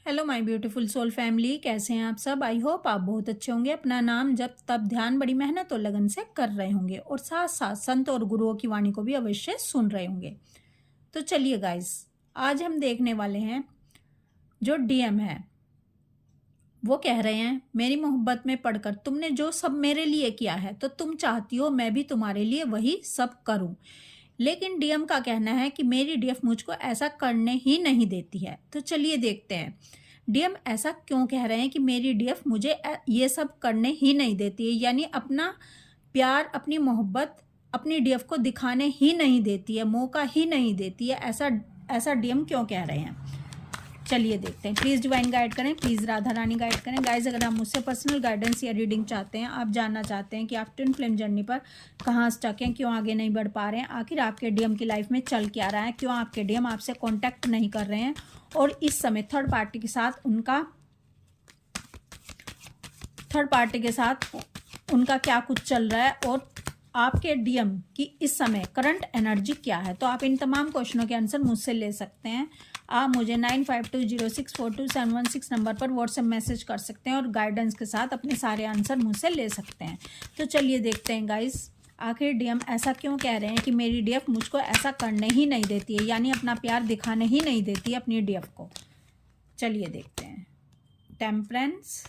Hello my beautiful soul family, कैसे हैं आप सब। आई होप आप बहुत अच्छे होंगे। अपना नाम जब तब ध्यान बड़ी मेहनत और लगन से कर रहे होंगे और साथ साथ संत और गुरुओं की वाणी को भी अवश्य सुन रहे होंगे। तो चलिए गाइस, आज हम देखने वाले हैं जो डीएम है वो कह रहे हैं, मेरी मोहब्बत में पढ़कर तुमने जो सब मेरे लिए किया है तो तुम चाहती हो मैं भी तुम्हारे लिए वही सब करूं। लेकिन डीएम का कहना है कि मेरी डीएफ मुझको ऐसा करने ही नहीं देती है। तो चलिए देखते हैं डीएम ऐसा क्यों कह रहे हैं कि मेरी डीएफ मुझे ये सब करने ही नहीं देती है, यानी अपना प्यार अपनी मोहब्बत अपनी डीएफ को दिखाने ही नहीं देती है, मौका ही नहीं देती है। ऐसा डीएम क्यों कह रहे हैं, चलिए देखते हैं। प्लीज़ डिवाइन गाइड करें, प्लीज़ राधा रानी गाइड करें। गाइज, अगर आप मुझसे पर्सनल गाइडेंस या रीडिंग चाहते हैं, आप जानना चाहते हैं कि आप ट्विन फ्लेम जर्नी पर कहाँ स्टक हैं, क्यों आगे नहीं बढ़ पा रहे हैं, आखिर आपके डीएम की लाइफ में चल क्या रहा है, क्यों आपके डीएम आपसे कॉन्टैक्ट नहीं कर रहे हैं, और इस समय थर्ड पार्टी के साथ उनका क्या कुछ चल रहा है, और आपके डीएम की इस समय करंट एनर्जी क्या है, तो आप इन तमाम क्वेश्चनों के आंसर मुझसे ले सकते हैं। आप मुझे 9520642716 नंबर पर व्हाट्सएप मैसेज कर सकते हैं और गाइडेंस के साथ अपने सारे आंसर मुझसे ले सकते हैं। तो चलिए देखते हैं गाइस, आखिर डीएम ऐसा क्यों कह रहे हैं कि मेरी डीएफ मुझको ऐसा करने ही नहीं देती है, यानी अपना प्यार दिखाने ही नहीं देती है अपनी डीएफ को। चलिए देखते हैं। Temperance,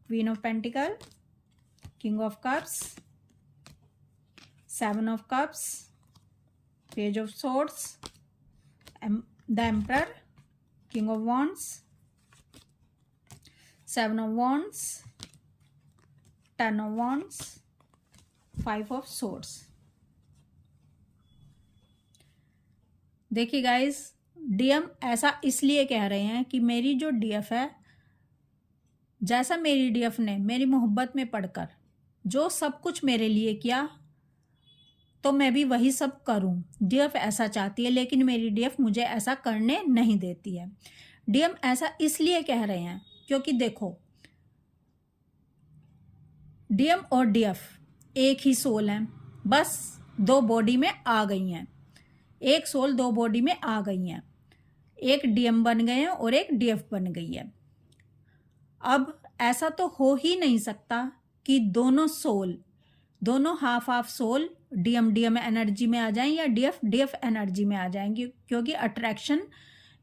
queen of pentacle, king of cups, 7 of cups, page of swords, the emperor, king of wands, 7 of wands, 10 of wands, 5 of swords। देखिए गाइस, डीएम ऐसा इसलिए कह रहे हैं कि मेरी जो डीएफ है, जैसा मेरी डीएफ ने मेरी मोहब्बत में पढ़कर जो सब कुछ मेरे लिए किया तो मैं भी वही सब करूं। डीएफ ऐसा चाहती है, लेकिन मेरी डीएफ मुझे ऐसा करने नहीं देती है। डीएम ऐसा इसलिए कह रहे हैं क्योंकि देखो, डीएम और डीएफ एक ही सोल हैं, बस 2 बॉडी में आ गई हैं। एक सोल 2 बॉडी में आ गई हैं, एक डीएम बन गए हैं और एक डीएफ बन गई है। अब ऐसा तो हो ही नहीं सकता कि दोनों सोल, दोनों हाफ सोल डीएम एनर्जी में आ जाएं या डीएफ एनर्जी में आ जाएंगे, क्योंकि अट्रैक्शन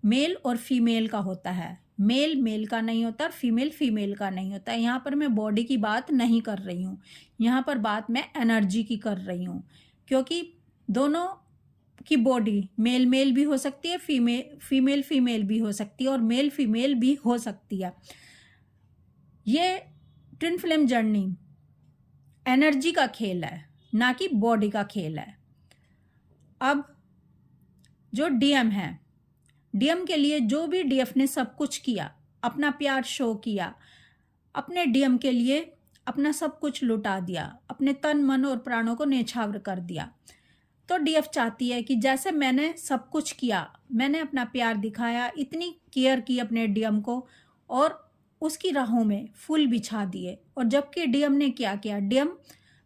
मेल और फीमेल का होता है, मेल का नहीं होता और फीमेल का नहीं होता। यहाँ पर मैं बॉडी की बात नहीं कर रही हूँ, यहाँ पर बात मैं एनर्जी की कर रही हूँ, क्योंकि दोनों की बॉडी मेल भी हो सकती है, फीमेल भी हो सकती है, और मेल फीमेल भी हो सकती है। ये ट्विन फ्लेम जर्नी एनर्जी का खेल है, ना कि बॉडी का खेल है। अब जो डीएम है, डीएम के लिए जो भी डीएफ ने सब कुछ किया, अपना प्यार शो किया, अपने डीएम के लिए अपना सब कुछ लुटा दिया, अपने तन मन और प्राणों को न्यौछावर कर दिया, तो डीएफ चाहती है कि जैसे मैंने सब कुछ किया, मैंने अपना प्यार दिखाया, इतनी केयर की अपने डीएम को और उसकी राहों में फूल बिछा दिए, और जबकि डीएम ने क्या किया, डीएम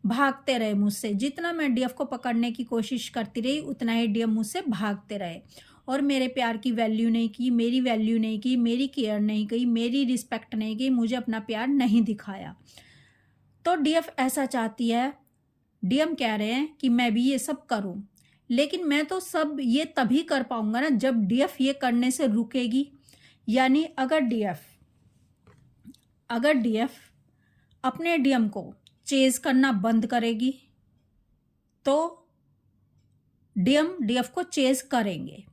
भागते रहे मुझसे। जितना मैं डीएफ को पकड़ने की कोशिश करती रही, उतना ही डीएम मुझसे भागते रहे और मेरे प्यार की वैल्यू नहीं की, मेरी वैल्यू नहीं की, मेरी केयर नहीं की, मेरी रिस्पेक्ट नहीं की, मुझे अपना प्यार नहीं दिखाया। तो डीएफ ऐसा चाहती है, डीएम कह रहे हैं कि मैं भी ये सब करूं, लेकिन मैं तो सब ये तभी कर पाऊंगा ना जब डीएफ ये करने से रुकेगी। यानी अगर डीएफ अपने डीएम को चेज करना बंद करेगी तो डीएम डीएफ को चेज करेंगे।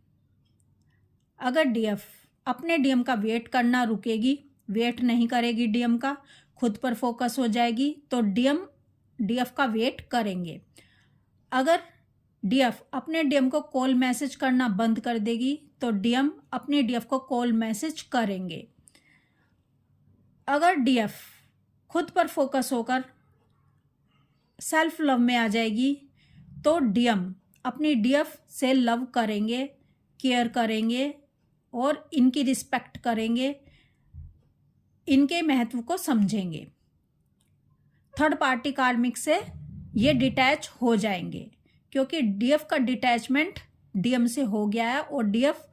अगर डीएफ अपने डीएम का वेट करना रुकेगी, वेट नहीं करेगी डीएम का, खुद पर फोकस हो जाएगी, तो डीएम डीएफ का वेट करेंगे। अगर डीएफ अपने डीएम को कॉल मैसेज करना बंद कर देगी तो डीएम अपने डीएफ को कॉल मैसेज करेंगे। अगर डीएफ खुद पर फोकस होकर सेल्फ लव में आ जाएगी तो डीएम अपनी डीएफ से लव करेंगे, केयर करेंगे और इनकी रिस्पेक्ट करेंगे, इनके महत्व को समझेंगे। थर्ड पार्टी कार्मिक से ये डिटैच हो जाएंगे, क्योंकि डीएफ का डिटैचमेंट डीएम से हो गया है और डीएफ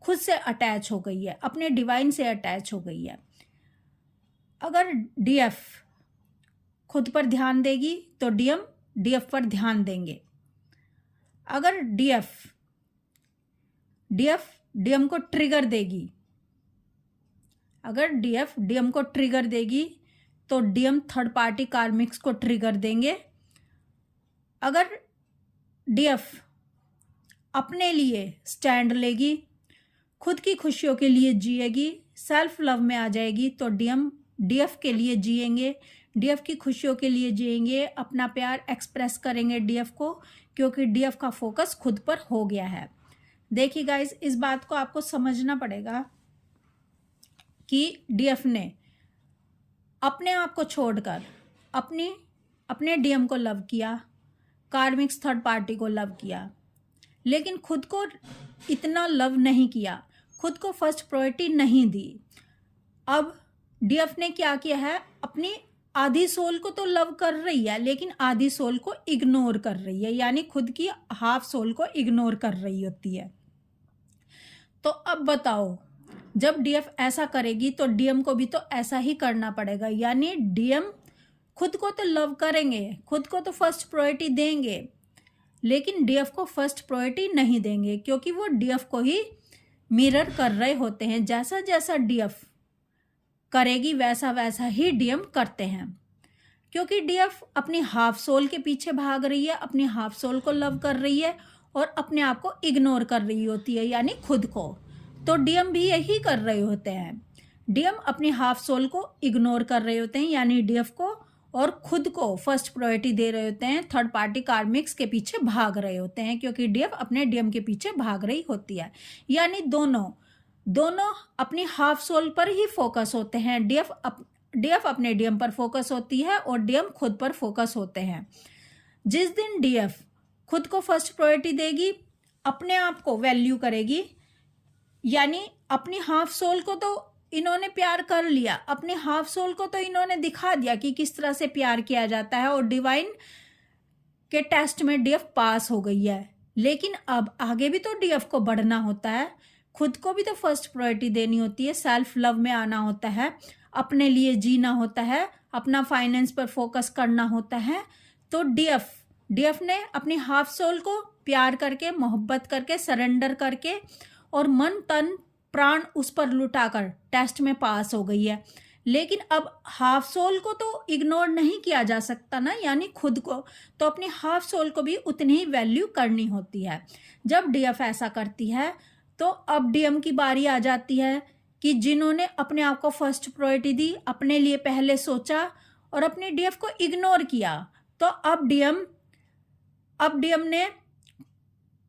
खुद से अटैच हो गई है, अपने डिवाइन से अटैच हो गई है। अगर डीएफ खुद पर ध्यान देगी तो डीएफ पर ध्यान देंगे। अगर डीएम को ट्रिगर देगी, अगर डीएम को ट्रिगर देगी तो डीएम थर्ड पार्टी कार्मिक्स को ट्रिगर देंगे। अगर डीएफ अपने लिए स्टैंड लेगी, खुद की खुशियों के लिए जिएगी, सेल्फ लव में आ जाएगी, तो डीएफ के लिए जिएंगे, डीएफ की खुशियों के लिए जिएंगे, अपना प्यार एक्सप्रेस करेंगे डीएफ को, क्योंकि डीएफ का फोकस खुद पर हो गया है। देखिए गाइस, इस बात को आपको समझना पड़ेगा कि डीएफ ने अपने आप को छोड़कर अपने डीएम को लव किया, कार्मिक्स थर्ड पार्टी को लव किया, लेकिन खुद को इतना लव नहीं किया, खुद को फर्स्ट प्रायोरिटी नहीं दी। अब डीएफ ने क्या किया है, अपनी आधी सोल को तो लव कर रही है, लेकिन आधी सोल को इग्नोर कर रही है, यानी खुद की हाफ सोल को इग्नोर कर रही होती है। तो अब बताओ, जब डीएफ ऐसा करेगी तो डीएम को भी तो ऐसा ही करना पड़ेगा, यानी डीएम खुद को तो लव करेंगे, खुद को तो फर्स्ट प्रायोरिटी देंगे, लेकिन डीएफ को फर्स्ट प्रायोरिटी नहीं देंगे, क्योंकि वो डीएफ को ही मिरर कर रहे होते हैं। जैसा जैसा डीएफ करेगी वैसा वैसा ही डीएम करते हैं, क्योंकि डीएफ अपनी हाफ सोल के पीछे भाग रही है, अपनी हाफ सोल को लव कर रही है और अपने आप को इग्नोर कर रही होती है, यानी खुद को। तो डीएम भी यही कर रहे होते हैं, डीएम अपनी हाफ सोल को इग्नोर कर रहे होते हैं, यानी डीएफ को, और खुद को फर्स्ट प्रायोरिटी दे रहे होते हैं, थर्ड पार्टी कार्मिक्स के पीछे भाग रहे होते हैं, क्योंकि डीएफ अपने डीएम के पीछे भाग रही होती है। यानी दोनों अपनी हाफ सोल पर ही फोकस होते हैं। डीएफ अपने डीएम पर फोकस होती है और डीएम खुद पर फोकस होते हैं। जिस दिन डीएफ खुद को फर्स्ट प्रायोरिटी देगी, अपने आप को वैल्यू करेगी, यानी अपनी हाफ सोल को तो इन्होंने प्यार कर लिया, अपनी हाफ सोल को तो इन्होंने दिखा दिया कि किस तरह से प्यार किया जाता है, और डिवाइन के टेस्ट में डीएफ पास हो गई है। लेकिन अब आगे भी तो डीएफ को बढ़ना होता है, खुद को भी तो फर्स्ट प्रायोरिटी देनी होती है, सेल्फ लव में आना होता है, अपने लिए जीना होता है, अपना फाइनेंस पर फोकस करना होता है। तो डीएफ ने अपनी हाफ सोल को प्यार करके, मोहब्बत करके, सरेंडर करके और मन तन प्राण उस पर लुटाकर टेस्ट में पास हो गई है। लेकिन अब हाफ सोल को तो इग्नोर नहीं किया जा सकता ना, यानी खुद को, तो अपनी हाफ सोल को भी उतनी ही वैल्यू करनी होती है। जब डीएफ ऐसा करती है तो अब डीएम की बारी आ जाती है कि जिन्होंने अपने आप को फर्स्ट प्रायोरिटी दी, अपने लिए पहले सोचा और अपने डीएफ को इग्नोर किया, तो अब डीएम ने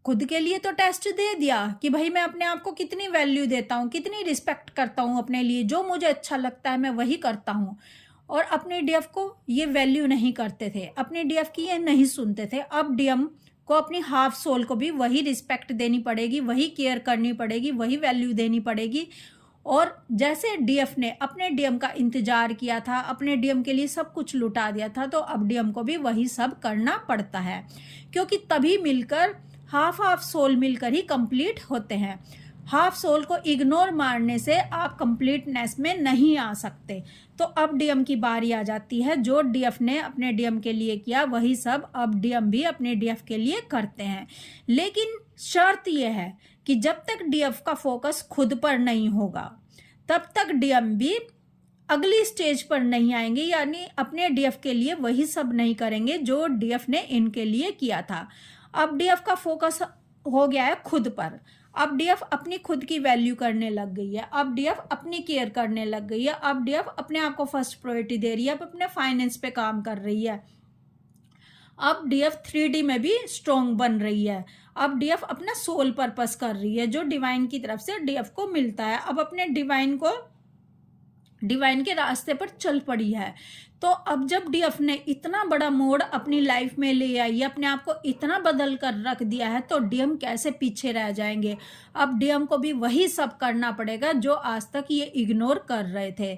खुद के लिए तो टेस्ट दे दिया कि भाई मैं अपने आप को कितनी वैल्यू देता हूँ, कितनी रिस्पेक्ट करता हूँ, अपने लिए जो मुझे अच्छा लगता है मैं वही करता हूँ। और अपने डीएफ को ये वैल्यू नहीं करते थे, अपने डीएफ की ये नहीं सुनते थे। अब डीएम को अपनी हाफ सोल को भी वही रिस्पेक्ट देनी पड़ेगी, वही केयर करनी पड़ेगी, वही वैल्यू देनी पड़ेगी। और जैसे डीएफ ने अपने डीएम का इंतजार किया था, अपने डीएम के लिए सब कुछ लुटा दिया था, तो अब डीएम को भी वही सब करना पड़ता है, क्योंकि तभी मिलकर हाफ सोल मिलकर ही कंप्लीट होते हैं। हाफ सोल को इग्नोर मारने से आप कंप्लीटनेस में नहीं आ सकते। तो अब डीएम की बारी आ जाती है, जो डीएफ ने अपने डीएम के लिए किया वही सब अब डीएम भी अपने डीएफ के लिए करते हैं। लेकिन शर्त यह है कि जब तक डीएफ का फोकस खुद पर नहीं होगा तब तक डीएम भी अगली स्टेज पर नहीं आएंगे, यानी अपने डीएफ के लिए वही सब नहीं करेंगे जो डीएफ ने इनके लिए किया था। अब डीएफ का फोकस हो गया है खुद पर, अब डीएफ अपनी खुद की वैल्यू करने लग गई है, अब डीएफ अपनी केयर करने लग गई है, अब डीएफ अपने आप को फर्स्ट प्रायोरिटी दे रही है, अब अपने फाइनेंस पे काम कर रही है। अब डीएफ 3D में भी स्ट्रॉन्ग बन रही है, अब डीएफ अपना सोल पर्पस कर रही है जो डिवाइन की तरफ से डीएफ को मिलता है। अब अपने डिवाइन के रास्ते पर चल पड़ी है। तो अब जब डीएफ ने इतना बड़ा मोड़ अपनी लाइफ में ले आई, अपने आप को इतना बदल कर रख दिया है, तो डीएम कैसे पीछे रह जाएंगे। अब डीएम को भी वही सब करना पड़ेगा जो आज तक ये इग्नोर कर रहे थे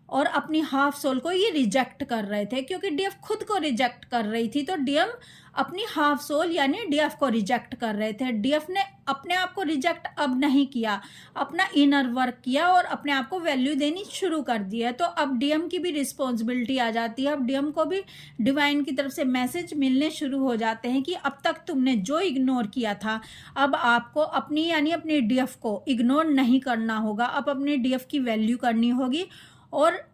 और अपनी हाफ सोल को ये रिजेक्ट कर रहे थे, क्योंकि डीएफ खुद को रिजेक्ट कर रही थी। तो डीएम अपनी हाफ सोल यानी डीएफ को रिजेक्ट कर रहे थे। डीएफ ने अपने आप को रिजेक्ट अब नहीं किया, अपना इनर वर्क किया और अपने आप को वैल्यू देनी शुरू कर दी है। तो अब डीएम की भी रिस्पॉन्सिबिलिटी आ जाती है। अब डीएम को भी डिवाइन की तरफ से मैसेज मिलने शुरू हो जाते हैं कि अब तक तुमने जो इग्नोर किया था, अब आपको अपनी यानी अपनी डीएफ को इग्नोर नहीं करना होगा, अब अपने डीएफ की वैल्यू करनी होगी। और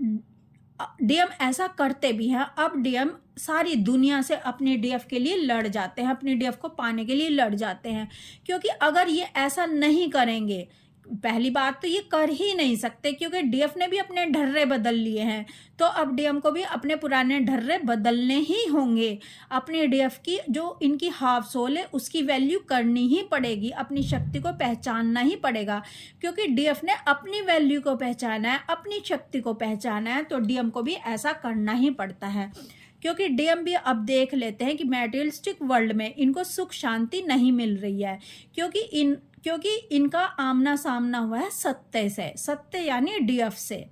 डीएम ऐसा करते भी हैं। अब डीएम सारी दुनिया से अपने डीएफ के लिए लड़ जाते हैं, अपने डीएफ को पाने के लिए लड़ जाते हैं। क्योंकि अगर ये ऐसा नहीं करेंगे, पहली बात तो ये कर ही नहीं सकते, क्योंकि डीएफ ने भी अपने ढर्रे बदल लिए हैं। तो अब डीएम को भी अपने पुराने ढर्रे बदलने ही होंगे। अपने डीएफ की जो इनकी हाफ सोल है उसकी वैल्यू करनी ही पड़ेगी, अपनी शक्ति को पहचानना ही पड़ेगा। क्योंकि डीएफ ने अपनी वैल्यू को पहचाना है, अपनी शक्ति को पहचाना है, तो डीएम को भी ऐसा करना ही पड़ता है। क्योंकि डीएम भी अब देख लेते हैं कि मैटेरियलिस्टिक वर्ल्ड में इनको सुख शांति नहीं मिल रही है, क्योंकि इनका आमना सामना हुआ है सत्य से, सत्य यानी डीएफ से।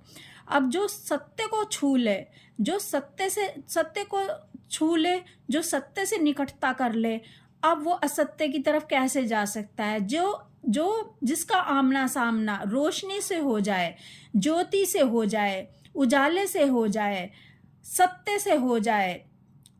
अब जो सत्य को छू ले, जो सत्य को छू ले, जो सत्य से निकटता कर ले, अब वो असत्य की तरफ कैसे जा सकता है। जो जिसका आमना सामना रोशनी से हो जाए, ज्योति से हो जाए, उजाले से हो जाए, सत्य से हो जाए,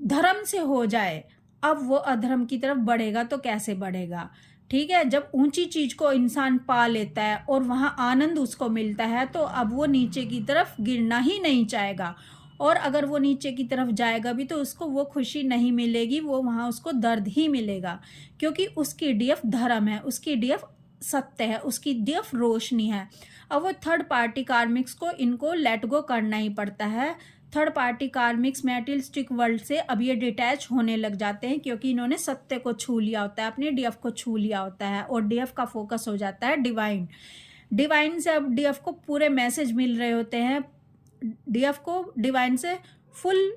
धर्म से हो जाए, अब वो अधर्म की तरफ बढ़ेगा तो कैसे बढ़ेगा। ठीक है, जब ऊंची चीज को इंसान पा लेता है और वहां आनंद उसको मिलता है, तो अब वो नीचे की तरफ गिरना ही नहीं चाहेगा। और अगर वो नीचे की तरफ जाएगा भी तो उसको वो खुशी नहीं मिलेगी, वो वहां उसको दर्द ही मिलेगा। क्योंकि उसकी डीएफ धर्म है, उसकी डीएफ सत्य है, उसकी डीएफ रोशनी है। अब वो थर्ड पार्टी कार्मिक्स को इनको लेट गो करना ही पड़ता है। Third party karmics materialistic world से अब ये डिटैच होने लग जाते हैं, क्योंकि इन्होंने सत्य को छू लिया होता है, अपने डीएफ को छू लिया होता है, और डीएफ का फोकस हो जाता है डिवाइन से। अब डीएफ को पूरे मैसेज मिल रहे होते हैं, डीएफ को डिवाइन से फुल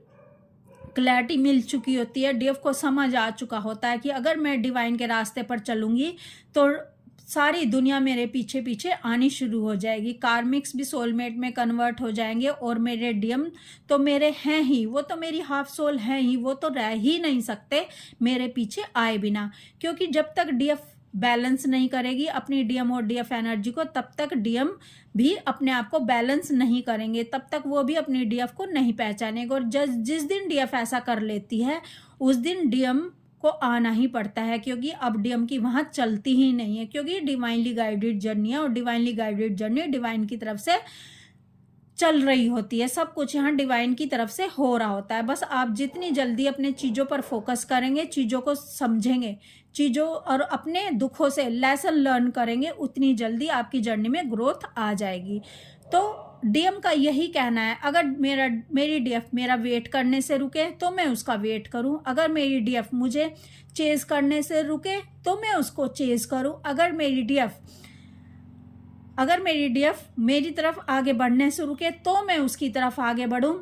क्लैरिटी मिल चुकी होती है। डीएफ को समझ आ चुका होता है कि अगर मैं डिवाइन के रास्ते पर चलूंगी तो सारी दुनिया मेरे पीछे पीछे आनी शुरू हो जाएगी। कार्मिक्स भी सोलमेट में कन्वर्ट हो जाएंगे, और मेरे डीएम तो मेरे हैं ही, वो तो मेरी हाफ सोल हैं ही, वो तो रह ही नहीं सकते मेरे पीछे आए बिना। क्योंकि जब तक डीएफ बैलेंस नहीं करेगी अपनी डीएम और डीएफ एनर्जी को, तब तक डीएम भी अपने आप को बैलेंस नहीं करेंगे, तब तक वो भी अपनी डीएफ को नहीं पहचानेंगे। और जिस दिन डीएफ ऐसा कर लेती है उस दिन डीएम को आना ही पड़ता है, क्योंकि अब डीएम की वहां चलती ही नहीं है। क्योंकि डिवाइनली गाइडेड जर्नी है, और डिवाइनली गाइडेड जर्नी डिवाइन की तरफ से चल रही होती है। सब कुछ यहाँ डिवाइन की तरफ से हो रहा होता है। बस आप जितनी जल्दी अपने चीज़ों पर फोकस करेंगे, चीज़ों को समझेंगे, चीज़ों और अपने दुखों से लेसन लर्न करेंगे, उतनी जल्दी आपकी जर्नी में ग्रोथ आ जाएगी। तो डीएम का यही कहना है, अगर मेरी डीएफ मेरा वेट करने से रुके तो मैं उसका वेट करूं, अगर मेरी डीएफ मुझे चेज करने से रुके तो मैं उसको चेज करूं, अगर मेरी डीएफ मेरी तरफ आगे बढ़ने से रुके तो मैं उसकी तरफ आगे बढ़ूं,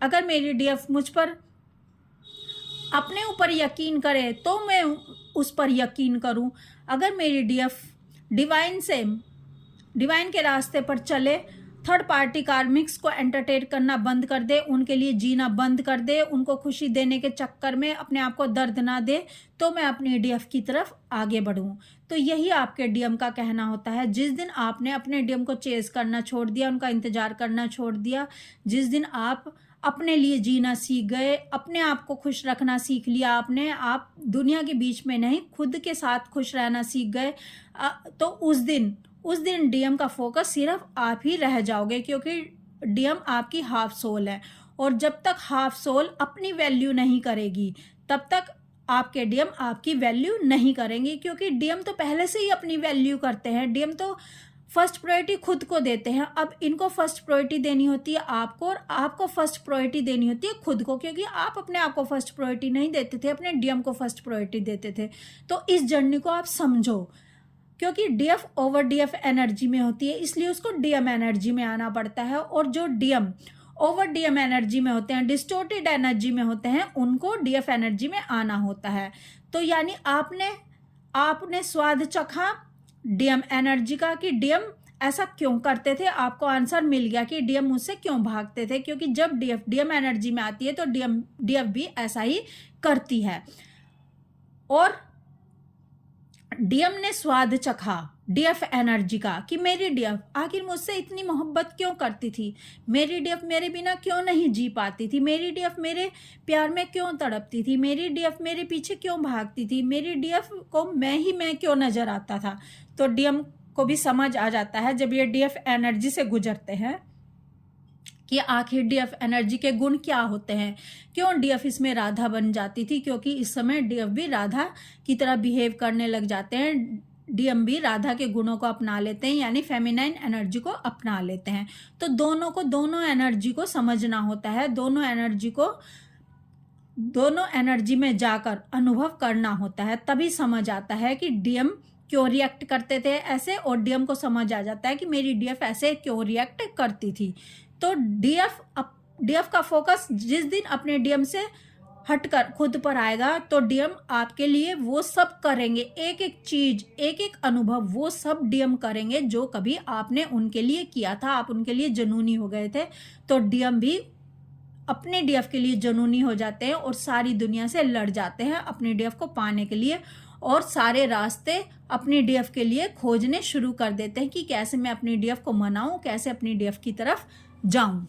अगर मेरी डीएफ मुझ पर अपने ऊपर यकीन करे तो मैं उस पर यकीन करूं, अगर मेरी डीएफ डिवाइन के रास्ते पर चले, थर्ड पार्टी कार्मिक्स को एंटरटेन करना बंद कर दे, उनके लिए जीना बंद कर दे, उनको खुशी देने के चक्कर में अपने आप को दर्द ना दे, तो मैं अपनी डीएफ की तरफ आगे बढ़ूं। तो यही आपके डीएम का कहना होता है। जिस दिन आपने अपने डीएम को चेज करना छोड़ दिया, उनका इंतजार करना छोड़ दिया, जिस दिन आप अपने लिए जीना सीख गए, अपने आप को खुश रखना सीख लिया आपने, आप दुनिया के बीच में नहीं खुद के साथ खुश रहना सीख गए, तो उस दिन डीएम का फोकस सिर्फ आप ही रह जाओगे। क्योंकि डीएम आपकी हाफ सोल है, और जब तक हाफ सोल अपनी वैल्यू नहीं करेगी तब तक आपके डीएम आपकी वैल्यू नहीं करेंगे। क्योंकि डीएम तो पहले से ही अपनी वैल्यू करते हैं, डीएम तो फर्स्ट प्रायोरिटी खुद को देते हैं। अब इनको फर्स्ट प्रायोरिटी देनी होती है आपको, और आपको फर्स्ट प्रायोरिटी देनी होती है खुद को, क्योंकि आप अपने आप को फर्स्ट प्रायोरिटी नहीं देते थे, अपने डीएम को फर्स्ट प्रायोरिटी देते थे। तो इस जर्नी को आप समझो, क्योंकि डीएफ ओवर डीएफ एनर्जी में होती है, इसलिए उसको डीएम एनर्जी में आना पड़ता है। और जो डीएम ओवर डीएम एनर्जी में होते हैं, डिस्टोर्टेड एनर्जी में होते हैं, उनको डीएफ एनर्जी में आना होता है। तो यानी आपने स्वाद चखा डीएम एनर्जी का कि डीएम ऐसा क्यों करते थे, आपको आंसर मिल गया कि डीएम मुझसे क्यों भागते थे। क्योंकि जब डीएम एनर्जी में आती है तो डीएफ भी ऐसा ही करती है। और डीएम ने स्वाद चखा डीएफ एनर्जी का कि मेरी डीएफ आखिर मुझसे इतनी मोहब्बत क्यों करती थी, मेरी डीएफ मेरे बिना क्यों नहीं जी पाती थी, मेरी डीएफ मेरे प्यार में क्यों तड़पती थी, मेरी डीएफ मेरे पीछे क्यों भागती थी, मेरी डीएफ को मैं क्यों नजर आता था। तो डीएम को भी समझ आ जाता है जब ये डीएफ एनर्जी से गुजरते हैं कि आखिर डीएफ एनर्जी के गुण क्या होते हैं, क्यों डीएफ इसमें राधा बन जाती थी, क्योंकि इस समय डीएफ भी राधा की तरह बिहेव करने लग जाते हैं, डीएम भी राधा के गुणों को अपना लेते हैं, यानी फेमिनाइन एनर्जी को अपना लेते हैं। तो दोनों एनर्जी को समझना होता है, दोनों एनर्जी में जाकर अनुभव करना होता है, तभी समझ आता है कि डीएम क्यों रिएक्ट करते थे ऐसे, और डीएम को समझ आ जाता है कि मेरी डीएफ ऐसे क्यों रिएक्ट करती थी। तो डीएफ का फोकस जिस दिन अपने डीएम से हटकर खुद पर आएगा तो डीएम आपके लिए वो सब करेंगे, एक एक चीज, एक एक अनुभव वो सब डीएम करेंगे जो कभी आपने उनके लिए किया था, आप उनके लिए जुनूनी हो गए थे। तो डीएम भी अपने डीएफ के लिए जुनूनी हो जाते हैं और सारी दुनिया से लड़ जाते हैं अपनी डीएफ को पाने के लिए, और सारे रास्ते अपनी डीएफ के लिए खोजने शुरू कर देते हैं कि कैसे मैं अपनी डीएफ को मनाऊं, कैसे अपनी डीएफ की तरफ जाऊं।